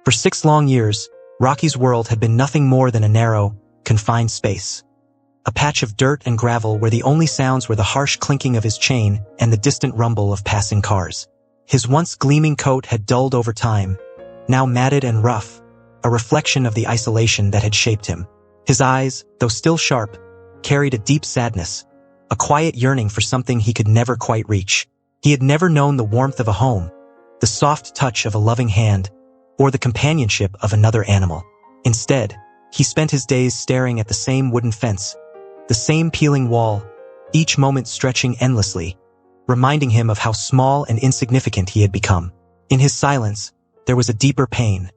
For 6 long years, Rocky's world had been nothing more than a narrow, confined space. A patch of dirt and gravel where the only sounds were the harsh clinking of his chain and the distant rumble of passing cars. His once gleaming coat had dulled over time, now matted and rough, a reflection of the isolation that had shaped him. His eyes, though still sharp, carried a deep sadness, a quiet yearning for something he could never quite reach. He had never known the warmth of a home, the soft touch of a loving hand, or the companionship of another animal. Instead, he spent his days staring at the same wooden fence, the same peeling wall, each moment stretching endlessly, reminding him of how small and insignificant he had become. In his silence, there was a deeper pain,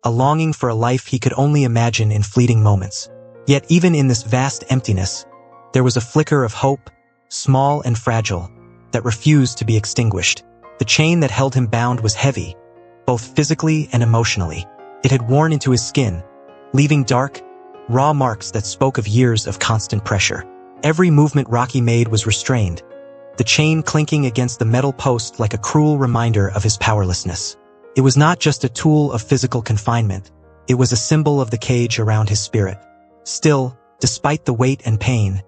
a longing for a life he could only imagine in fleeting moments. Yet even in this vast emptiness, there was a flicker of hope, small and fragile, that refused to be extinguished. The chain that held him bound was heavy, both physically and emotionally. It had worn into his skin, leaving dark, raw marks that spoke of years of constant pressure. Every movement Rocky made was restrained, the chain clinking against the metal post like a cruel reminder of his powerlessness. It was not just a tool of physical confinement, it was a symbol of the cage around his spirit. Still, despite the weight and pain,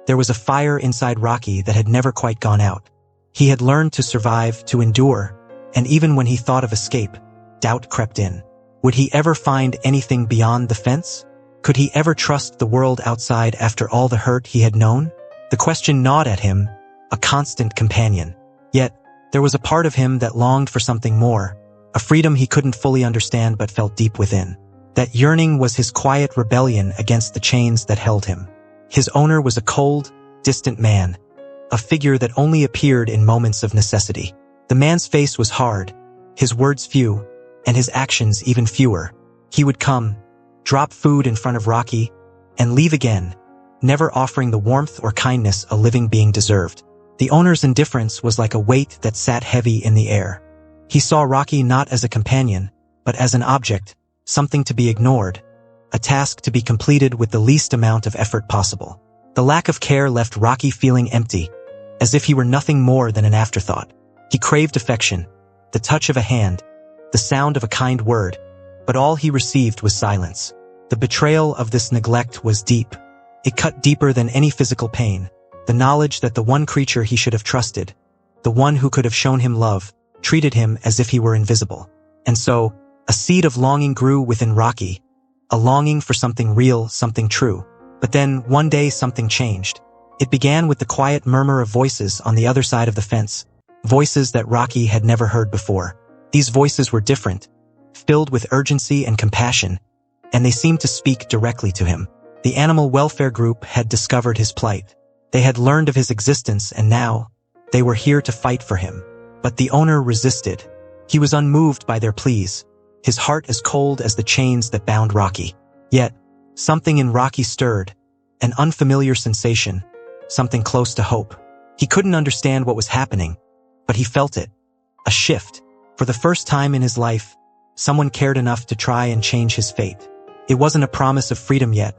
there was a fire inside Rocky that had never quite gone out. He had learned to survive, to endure, and even when he thought of escape, doubt crept in. Would he ever find anything beyond the fence? Could he ever trust the world outside after all the hurt he had known? The question gnawed at him, a constant companion. Yet, there was a part of him that longed for something more, a freedom he couldn't fully understand but felt deep within. That yearning was his quiet rebellion against the chains that held him. His owner was a cold, distant man, a figure that only appeared in moments of necessity. The man's face was hard, his words few, and his actions even fewer. He would come, drop food in front of Rocky, and leave again, never offering the warmth or kindness a living being deserved. The owner's indifference was like a weight that sat heavy in the air. He saw Rocky not as a companion, but as an object, something to be ignored, a task to be completed with the least amount of effort possible. The lack of care left Rocky feeling empty, as if he were nothing more than an afterthought. He craved affection, the touch of a hand, the sound of a kind word, but all he received was silence. The betrayal of this neglect was deep. It cut deeper than any physical pain, the knowledge that the one creature he should have trusted, the one who could have shown him love, treated him as if he were invisible. And so, a seed of longing grew within Rocky, a longing for something real, something true. But then, one day something changed. It began with the quiet murmur of voices on the other side of the fence, voices that Rocky had never heard before. These voices were different, filled with urgency and compassion, and they seemed to speak directly to him. The animal welfare group had discovered his plight. They had learned of his existence, and now, they were here to fight for him. But the owner resisted. He was unmoved by their pleas, his heart as cold as the chains that bound Rocky. Yet, something in Rocky stirred, an unfamiliar sensation, something close to hope. He couldn't understand what was happening, but he felt it. A shift. For the first time in his life, someone cared enough to try and change his fate. It wasn't a promise of freedom yet,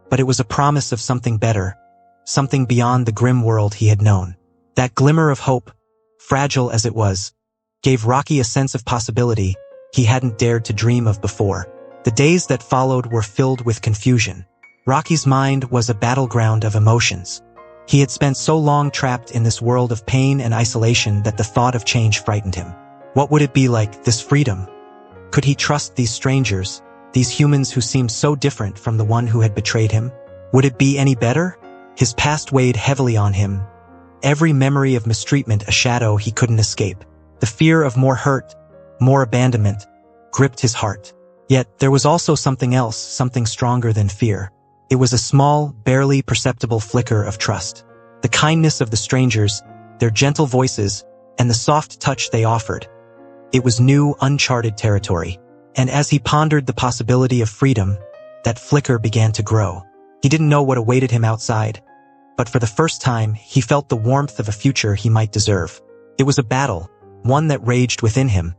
but it was a promise of something better, something beyond the grim world he had known. That glimmer of hope, fragile as it was, gave Rocky a sense of possibility he hadn't dared to dream of before. The days that followed were filled with confusion. Rocky's mind was a battleground of emotions. He had spent so long trapped in this world of pain and isolation that the thought of change frightened him. What would it be like, this freedom? Could he trust these strangers, these humans who seemed so different from the one who had betrayed him? Would it be any better? His past weighed heavily on him, every memory of mistreatment a shadow he couldn't escape. The fear of more hurt, more abandonment, gripped his heart. Yet there was also something else, something stronger than fear. It was a small, barely perceptible flicker of trust. The kindness of the strangers, their gentle voices, and the soft touch they offered. It was new, uncharted territory. And as he pondered the possibility of freedom, that flicker began to grow. He didn't know what awaited him outside, but for the first time, he felt the warmth of a future he might deserve. It was a battle, one that raged within him,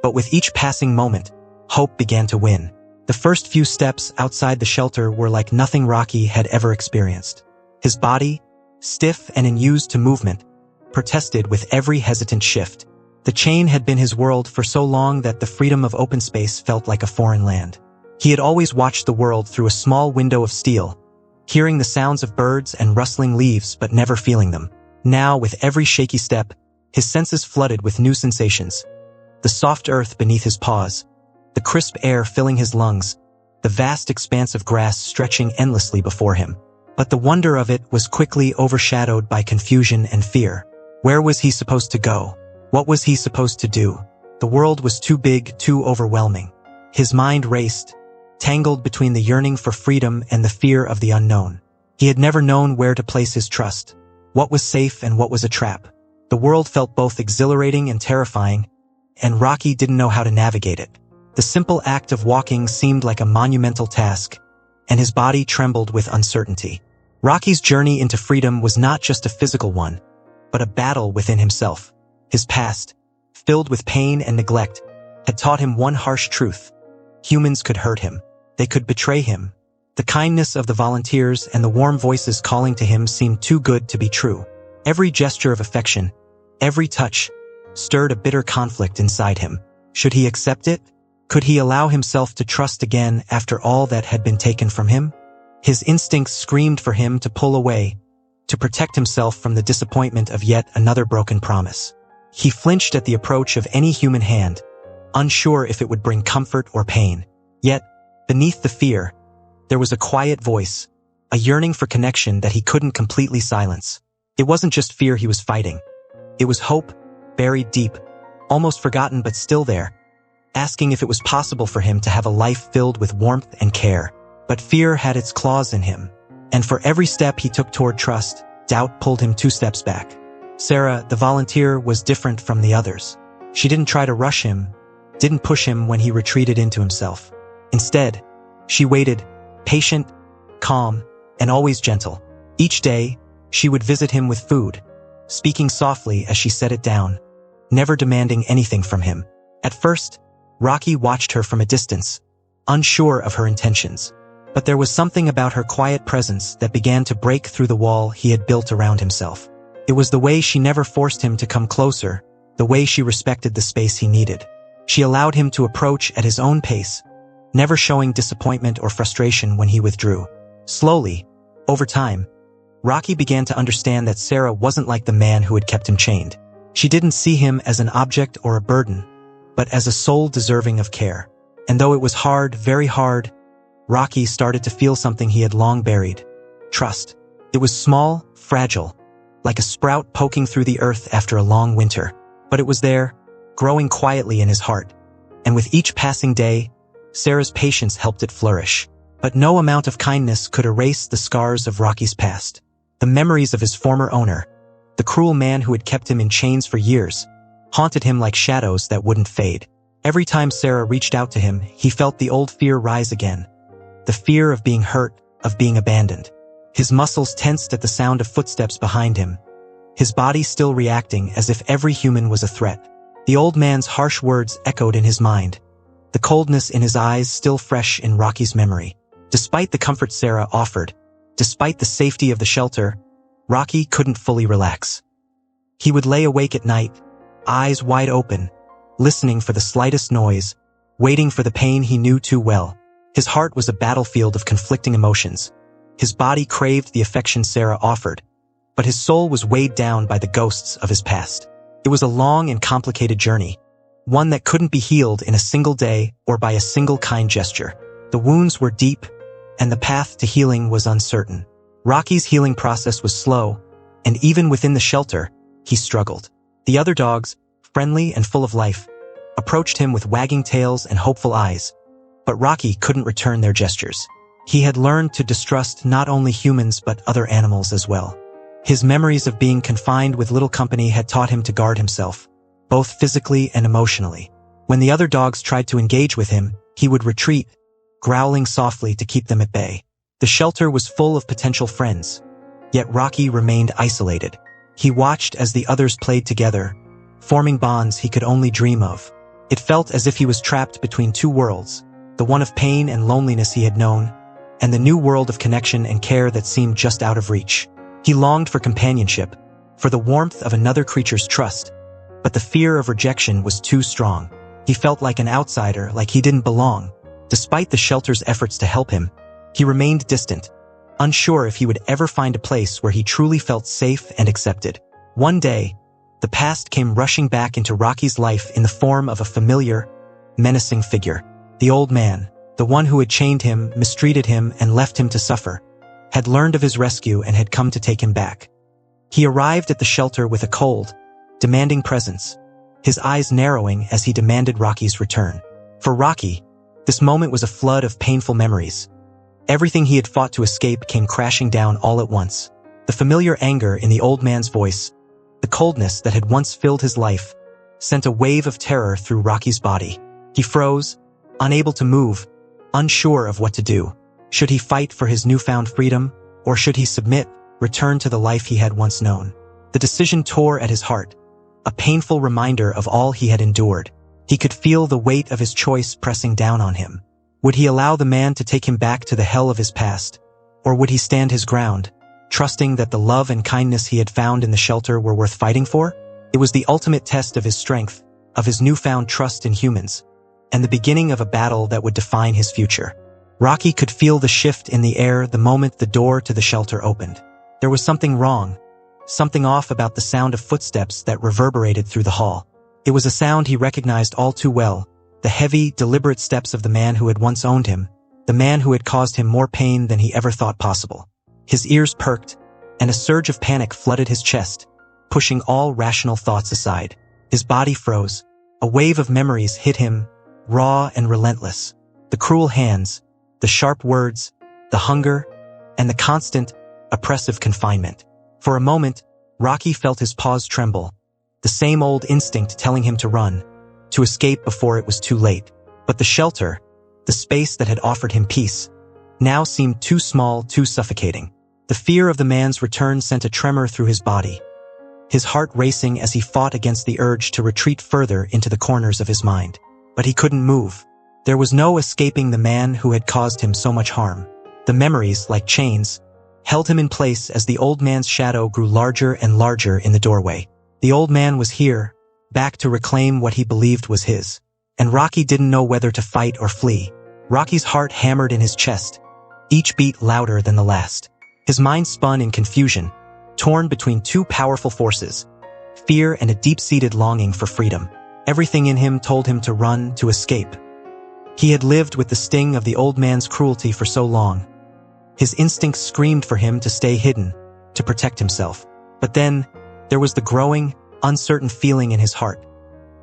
but with each passing moment, hope began to win. The first few steps outside the shelter were like nothing Rocky had ever experienced. His body, stiff and unused to movement, protested with every hesitant shift. The chain had been his world for so long that the freedom of open space felt like a foreign land. He had always watched the world through a small window of steel, hearing the sounds of birds and rustling leaves but never feeling them. Now, with every shaky step, his senses flooded with new sensations. The soft earth beneath his paws, the crisp air filling his lungs, the vast expanse of grass stretching endlessly before him. But the wonder of it was quickly overshadowed by confusion and fear. Where was he supposed to go? What was he supposed to do? The world was too big, too overwhelming. His mind raced, tangled between the yearning for freedom and the fear of the unknown. He had never known where to place his trust, what was safe and what was a trap. The world felt both exhilarating and terrifying, and Rocky didn't know how to navigate it. The simple act of walking seemed like a monumental task, and his body trembled with uncertainty. Rocky's journey into freedom was not just a physical one, but a battle within himself. His past, filled with pain and neglect, had taught him one harsh truth. Humans could hurt him. They could betray him. The kindness of the volunteers and the warm voices calling to him seemed too good to be true. Every gesture of affection, every touch, stirred a bitter conflict inside him. Should he accept it? Could he allow himself to trust again after all that had been taken from him? His instincts screamed for him to pull away, to protect himself from the disappointment of yet another broken promise. He flinched at the approach of any human hand, unsure if it would bring comfort or pain. Yet, beneath the fear, there was a quiet voice, a yearning for connection that he couldn't completely silence. It wasn't just fear he was fighting. It was hope, buried deep, almost forgotten but still there, asking if it was possible for him to have a life filled with warmth and care. But fear had its claws in him, and for every step he took toward trust, doubt pulled him 2 steps back. Sarah, the volunteer, was different from the others. She didn't try to rush him, didn't push him when he retreated into himself. Instead, she waited, patient, calm, and always gentle. Each day, she would visit him with food, speaking softly as she set it down, never demanding anything from him. At first, Rocky watched her from a distance, unsure of her intentions. But there was something about her quiet presence that began to break through the wall he had built around himself. It was the way she never forced him to come closer, the way she respected the space he needed. She allowed him to approach at his own pace, never showing disappointment or frustration when he withdrew. Slowly, over time, Rocky began to understand that Sarah wasn't like the man who had kept him chained. She didn't see him as an object or a burden, but as a soul deserving of care. And though it was hard, very hard, Rocky started to feel something he had long buried: trust. It was small, fragile, like a sprout poking through the earth after a long winter. But it was there, growing quietly in his heart. And with each passing day, Sarah's patience helped it flourish. But no amount of kindness could erase the scars of Rocky's past. The memories of his former owner, the cruel man who had kept him in chains for years, haunted him like shadows that wouldn't fade. Every time Sarah reached out to him, he felt the old fear rise again. The fear of being hurt, of being abandoned. His muscles tensed at the sound of footsteps behind him, his body still reacting as if every human was a threat. The old man's harsh words echoed in his mind, the coldness in his eyes still fresh in Rocky's memory. Despite the comfort Sarah offered, despite the safety of the shelter, Rocky couldn't fully relax. He would lay awake at night, eyes wide open, listening for the slightest noise, waiting for the pain he knew too well. His heart was a battlefield of conflicting emotions. His body craved the affection Sarah offered, but his soul was weighed down by the ghosts of his past. It was a long and complicated journey, one that couldn't be healed in a single day or by a single kind gesture. The wounds were deep, and the path to healing was uncertain. Rocky's healing process was slow, and even within the shelter, he struggled. The other dogs, friendly and full of life, approached him with wagging tails and hopeful eyes, but Rocky couldn't return their gestures. He had learned to distrust not only humans but other animals as well. His memories of being confined with little company had taught him to guard himself, both physically and emotionally. When the other dogs tried to engage with him, he would retreat, growling softly to keep them at bay. The shelter was full of potential friends, yet Rocky remained isolated. He watched as the others played together, forming bonds he could only dream of. It felt as if he was trapped between 2 worlds, the one of pain and loneliness he had known, and the new world of connection and care that seemed just out of reach. He longed for companionship, for the warmth of another creature's trust, but the fear of rejection was too strong. He felt like an outsider, like he didn't belong. Despite the shelter's efforts to help him, he remained distant, unsure if he would ever find a place where he truly felt safe and accepted. One day, the past came rushing back into Rocky's life in the form of a familiar, menacing figure. The old man, the one who had chained him, mistreated him, and left him to suffer, had learned of his rescue and had come to take him back. He arrived at the shelter with a cold, demanding presence, his eyes narrowing as he demanded Rocky's return. For Rocky, this moment was a flood of painful memories. Everything he had fought to escape came crashing down all at once. The familiar anger in the old man's voice, the coldness that had once filled his life, sent a wave of terror through Rocky's body. He froze, unable to move, unsure of what to do. Should he fight for his newfound freedom, or should he submit, return to the life he had once known? The decision tore at his heart, a painful reminder of all he had endured. He could feel the weight of his choice pressing down on him. Would he allow the man to take him back to the hell of his past, or would he stand his ground, trusting that the love and kindness he had found in the shelter were worth fighting for? It was the ultimate test of his strength, of his newfound trust in humans, and the beginning of a battle that would define his future. Rocky could feel the shift in the air the moment the door to the shelter opened. There was something wrong, something off about the sound of footsteps that reverberated through the hall. It was a sound he recognized all too well, the heavy, deliberate steps of the man who had once owned him, the man who had caused him more pain than he ever thought possible. His ears perked, and a surge of panic flooded his chest, pushing all rational thoughts aside. His body froze. A wave of memories hit him, raw and relentless. The cruel hands, the sharp words, the hunger, and the constant, oppressive confinement. For a moment, Rocky felt his paws tremble, the same old instinct telling him to run, to escape before it was too late. But the shelter, the space that had offered him peace, now seemed too small, too suffocating. The fear of the man's return sent a tremor through his body, his heart racing as he fought against the urge to retreat further into the corners of his mind. But he couldn't move. There was no escaping the man who had caused him so much harm. The memories, like chains, held him in place as the old man's shadow grew larger and larger in the doorway. The old man was here, back to reclaim what he believed was his. And Rocky didn't know whether to fight or flee. Rocky's heart hammered in his chest, each beat louder than the last. His mind spun in confusion, torn between two powerful forces, fear and a deep-seated longing for freedom. Everything in him told him to run, to escape. He had lived with the sting of the old man's cruelty for so long. His instincts screamed for him to stay hidden, to protect himself. But then, there was the growing, uncertain feeling in his heart,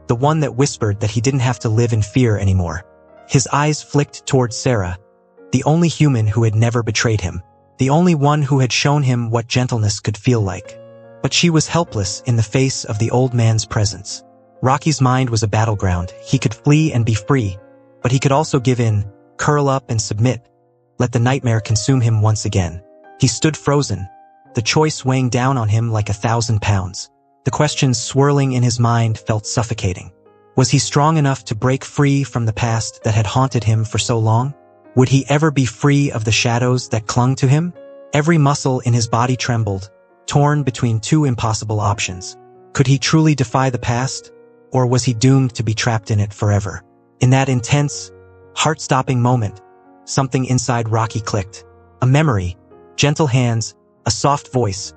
the one that whispered that he didn't have to live in fear anymore. His eyes flicked toward Sarah, the only human who had never betrayed him, the only one who had shown him what gentleness could feel like. But she was helpless in the face of the old man's presence. Rocky's mind was a battleground. He could flee and be free, but he could also give in, curl up and submit, let the nightmare consume him once again. He stood frozen, the choice weighing down on him like 1,000 pounds. The questions swirling in his mind felt suffocating. Was he strong enough to break free from the past that had haunted him for so long? Would he ever be free of the shadows that clung to him? Every muscle in his body trembled, torn between two impossible options. Could he truly defy the past, or was he doomed to be trapped in it forever? In that intense, heart-stopping moment, something inside Rocky clicked. A memory, gentle hands, a soft voice,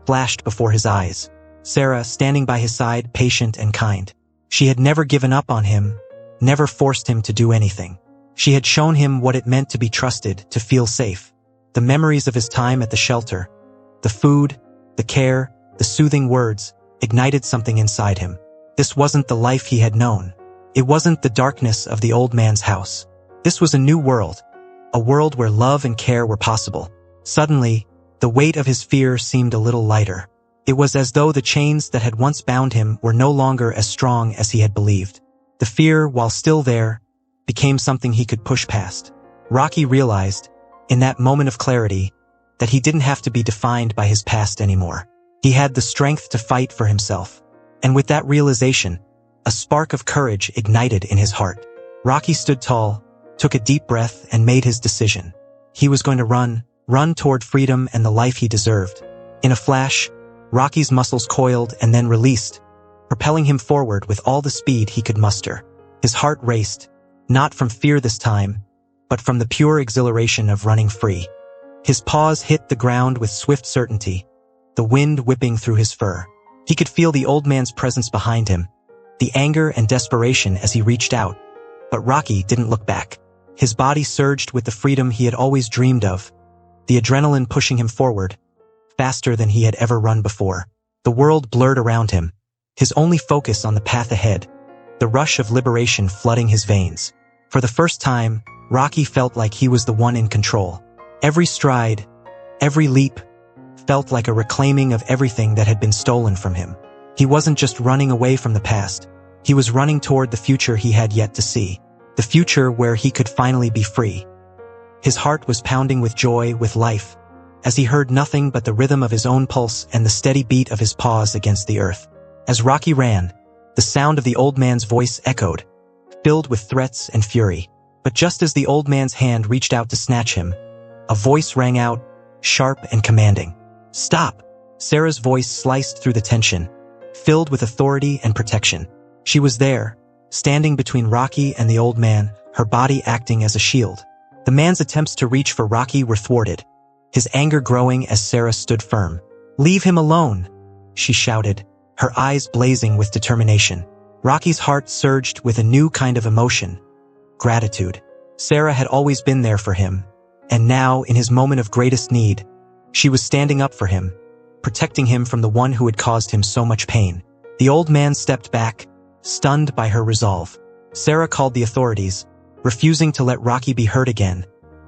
flashed before his eyes. Sarah, standing by his side, patient and kind. She had never given up on him, never forced him to do anything. She had shown him what it meant to be trusted, to feel safe. The memories of his time at the shelter, the food, the care, the soothing words, ignited something inside him. This wasn't the life he had known. It wasn't the darkness of the old man's house. This was a new world, a world where love and care were possible. Suddenly, the weight of his fear seemed a little lighter. It was as though the chains that had once bound him were no longer as strong as he had believed. The fear, while still there, became something he could push past. Rocky realized, in that moment of clarity, that he didn't have to be defined by his past anymore. He had the strength to fight for himself. And with that realization, a spark of courage ignited in his heart. Rocky stood tall, took a deep breath, and made his decision. He was going to run toward freedom and the life he deserved. In a flash, Rocky's muscles coiled and then released, propelling him forward with all the speed he could muster. His heart raced, not from fear this time, but from the pure exhilaration of running free. His paws hit the ground with swift certainty, the wind whipping through his fur. He could feel the old man's presence behind him, the anger and desperation as he reached out. But Rocky didn't look back. His body surged with the freedom he had always dreamed of, the adrenaline pushing him forward, faster than he had ever run before. The world blurred around him, his only focus on the path ahead, the rush of liberation flooding his veins. For the first time, Rocky felt like he was the one in control. Every stride, every leap, felt like a reclaiming of everything that had been stolen from him. He wasn't just running away from the past, he was running toward the future he had yet to see, the future where he could finally be free. His heart was pounding with joy, with life, as he heard nothing but the rhythm of his own pulse and the steady beat of his paws against the earth. As Rocky ran, the sound of the old man's voice echoed, filled with threats and fury. But just as the old man's hand reached out to snatch him, a voice rang out, sharp and commanding. "Stop!" Sarah's voice sliced through the tension, filled with authority and protection. She was there, standing between Rocky and the old man, her body acting as a shield. The man's attempts to reach for Rocky were thwarted, his anger growing as Sarah stood firm. "Leave him alone!" she shouted, her eyes blazing with determination. Rocky's heart surged with a new kind of emotion, gratitude. Sarah had always been there for him, and now, in his moment of greatest need, she was standing up for him, protecting him from the one who had caused him so much pain. The old man stepped back, stunned by her resolve. Sarah called the authorities, refusing to let Rocky be hurt again,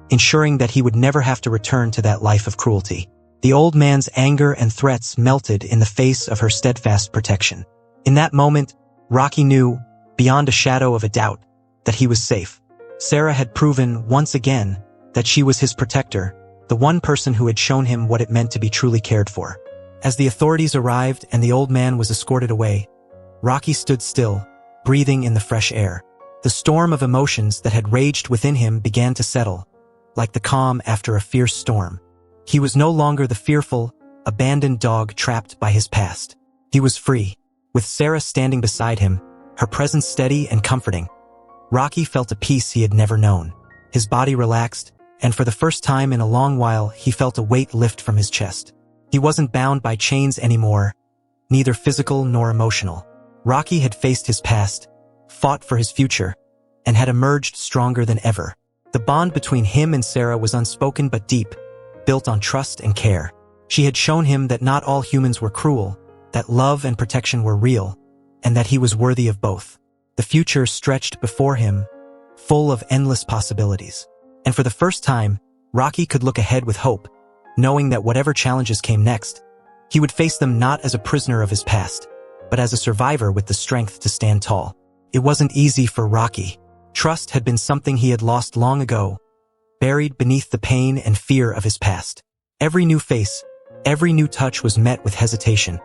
ensuring that he would never have to return to that life of cruelty. The old man's anger and threats melted in the face of her steadfast protection. In that moment, Rocky knew, beyond a shadow of a doubt, that he was safe. Sarah had proven, once again, that she was his protector, the one person who had shown him what it meant to be truly cared for. As the authorities arrived and the old man was escorted away, Rocky stood still, breathing in the fresh air. The storm of emotions that had raged within him began to settle, like the calm after a fierce storm. He was no longer the fearful, abandoned dog trapped by his past. He was free, with Sarah standing beside him, her presence steady and comforting. Rocky felt a peace he had never known. His body relaxed, and for the first time in a long while he felt a weight lift from his chest. He wasn't bound by chains anymore, neither physical nor emotional. Rocky had faced his past, fought for his future, and had emerged stronger than ever. The bond between him and Sarah was unspoken but deep, built on trust and care. She had shown him that not all humans were cruel, that love and protection were real, and that he was worthy of both. The future stretched before him, full of endless possibilities. And for the first time, Rocky could look ahead with hope, knowing that whatever challenges came next, he would face them not as a prisoner of his past, but as a survivor with the strength to stand tall. It wasn't easy for Rocky. Trust had been something he had lost long ago, buried beneath the pain and fear of his past. Every new face, every new touch was met with hesitation,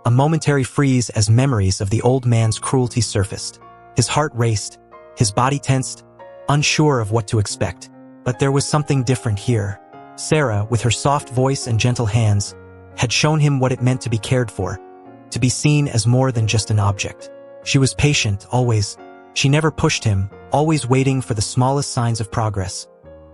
a momentary freeze as memories of the old man's cruelty surfaced. His heart raced, his body tensed, unsure of what to expect. But there was something different here. Sarah, with her soft voice and gentle hands, had shown him what it meant to be cared for, to be seen as more than just an object. She was patient, always. She never pushed him, always waiting for the smallest signs of progress,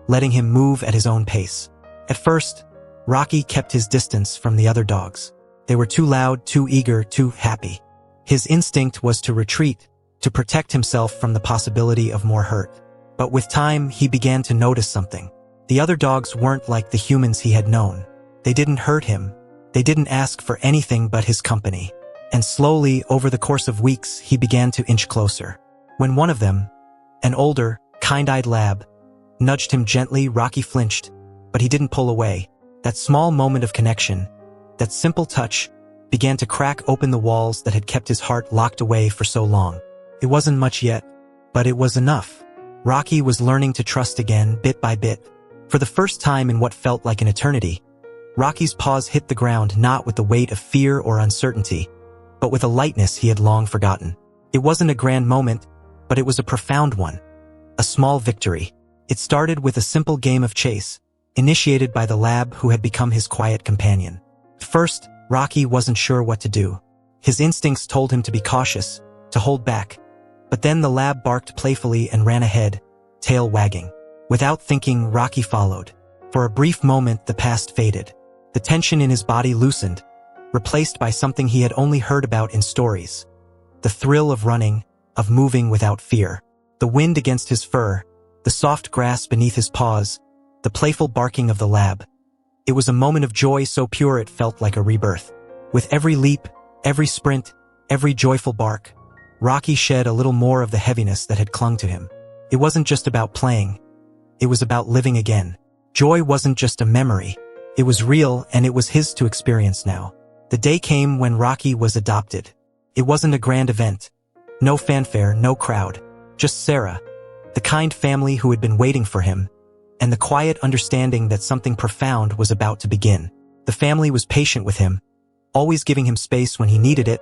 letting him move at his own pace. At first, Rocky kept his distance from the other dogs. They were too loud, too eager, too happy. His instinct was to retreat, to protect himself from the possibility of more hurt. But with time, he began to notice something. The other dogs weren't like the humans he had known. They didn't hurt him. They didn't ask for anything but his company. And slowly, over the course of weeks, he began to inch closer. When one of them, an older, kind-eyed lab, nudged him gently, Rocky flinched, but he didn't pull away. That small moment of connection, that simple touch, began to crack open the walls that had kept his heart locked away for so long. It wasn't much yet, but it was enough. Rocky was learning to trust again, bit by bit. For the first time in what felt like an eternity, Rocky's paws hit the ground not with the weight of fear or uncertainty, but with a lightness he had long forgotten. It wasn't a grand moment, but it was a profound one. A small victory. It started with a simple game of chase, initiated by the lab who had become his quiet companion. At first, Rocky wasn't sure what to do. His instincts told him to be cautious, to hold back. But then the lab barked playfully and ran ahead, tail wagging. Without thinking, Rocky followed. For a brief moment, the past faded. The tension in his body loosened, replaced by something he had only heard about in stories. The thrill of running, of moving without fear. The wind against his fur, the soft grass beneath his paws, the playful barking of the lab. It was a moment of joy so pure it felt like a rebirth. With every leap, every sprint, every joyful bark, Rocky shed a little more of the heaviness that had clung to him. It wasn't just about playing. It was about living again. Joy wasn't just a memory. It was real, and it was his to experience now. The day came when Rocky was adopted. It wasn't a grand event. No fanfare, no crowd. Just Sarah, the kind family who had been waiting for him, and the quiet understanding that something profound was about to begin. The family was patient with him, always giving him space when he needed it,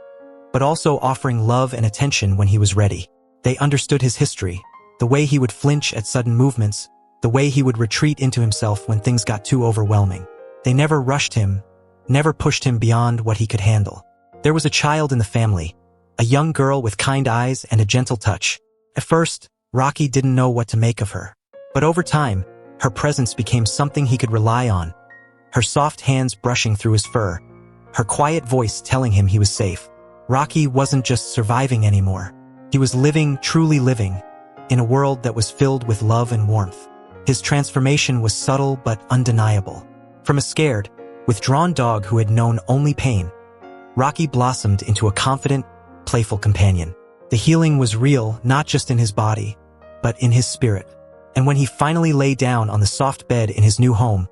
but also offering love and attention when he was ready. They understood his history, the way he would flinch at sudden movements, the way he would retreat into himself when things got too overwhelming. They never rushed him, never pushed him beyond what he could handle. There was a child in the family, a young girl with kind eyes and a gentle touch. At first, Rocky didn't know what to make of her. But over time, her presence became something he could rely on. Her soft hands brushing through his fur, her quiet voice telling him he was safe. Rocky wasn't just surviving anymore. He was living, truly living, in a world that was filled with love and warmth. His transformation was subtle but undeniable. From a scared, withdrawn dog who had known only pain, Rocky blossomed into a confident, playful companion. The healing was real, not just in his body, but in his spirit. And when he finally lay down on the soft bed in his new home,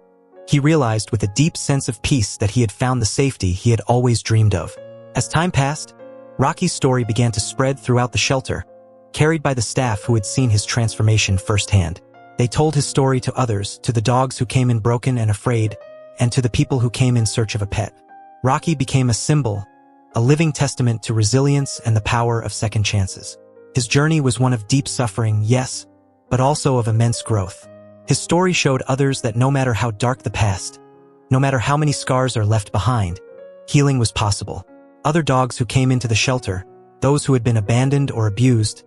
he realized with a deep sense of peace that he had found the safety he had always dreamed of. As time passed, Rocky's story began to spread throughout the shelter, carried by the staff who had seen his transformation firsthand. They told his story to others, to the dogs who came in broken and afraid, and to the people who came in search of a pet. Rocky became a symbol, a living testament to resilience and the power of second chances. His journey was one of deep suffering, yes, but also of immense growth. His story showed others that no matter how dark the past, no matter how many scars are left behind, healing was possible. Other dogs who came into the shelter, those who had been abandoned or abused,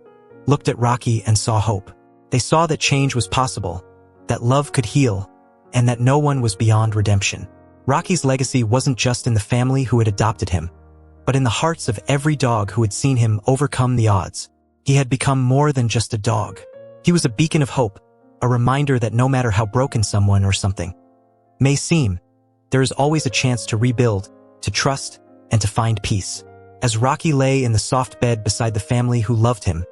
looked at Rocky and saw hope. They saw that change was possible, that love could heal, and that no one was beyond redemption. Rocky's legacy wasn't just in the family who had adopted him, but in the hearts of every dog who had seen him overcome the odds. He had become more than just a dog. He was a beacon of hope, a reminder that no matter how broken someone or something may seem, there is always a chance to rebuild, to trust, and to find peace. As Rocky lay in the soft bed beside the family who loved him,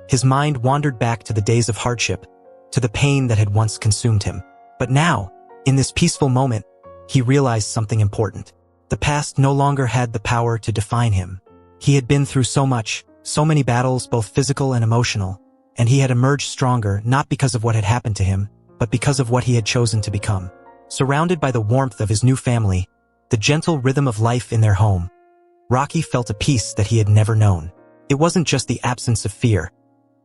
his mind wandered back to the days of hardship, to the pain that had once consumed him. But now, in this peaceful moment, he realized something important. The past no longer had the power to define him. He had been through so much, so many battles, both physical and emotional, and he had emerged stronger not because of what had happened to him, but because of what he had chosen to become. Surrounded by the warmth of his new family, the gentle rhythm of life in their home, Rocky felt a peace that he had never known. It wasn't just the absence of fear.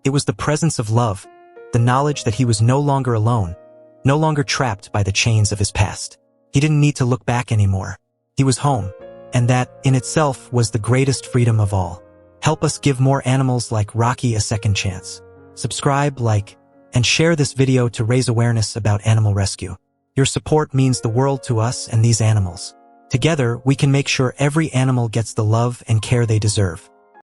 It was the presence of love, the knowledge that he was no longer alone, no longer trapped by the chains of his past. He didn't need to look back anymore. He was home, and that, in itself, was the greatest freedom of all. Help us give more animals like Rocky a second chance. Subscribe, like, and share this video to raise awareness about animal rescue. Your support means the world to us and these animals. Together, we can make sure every animal gets the love and care they deserve.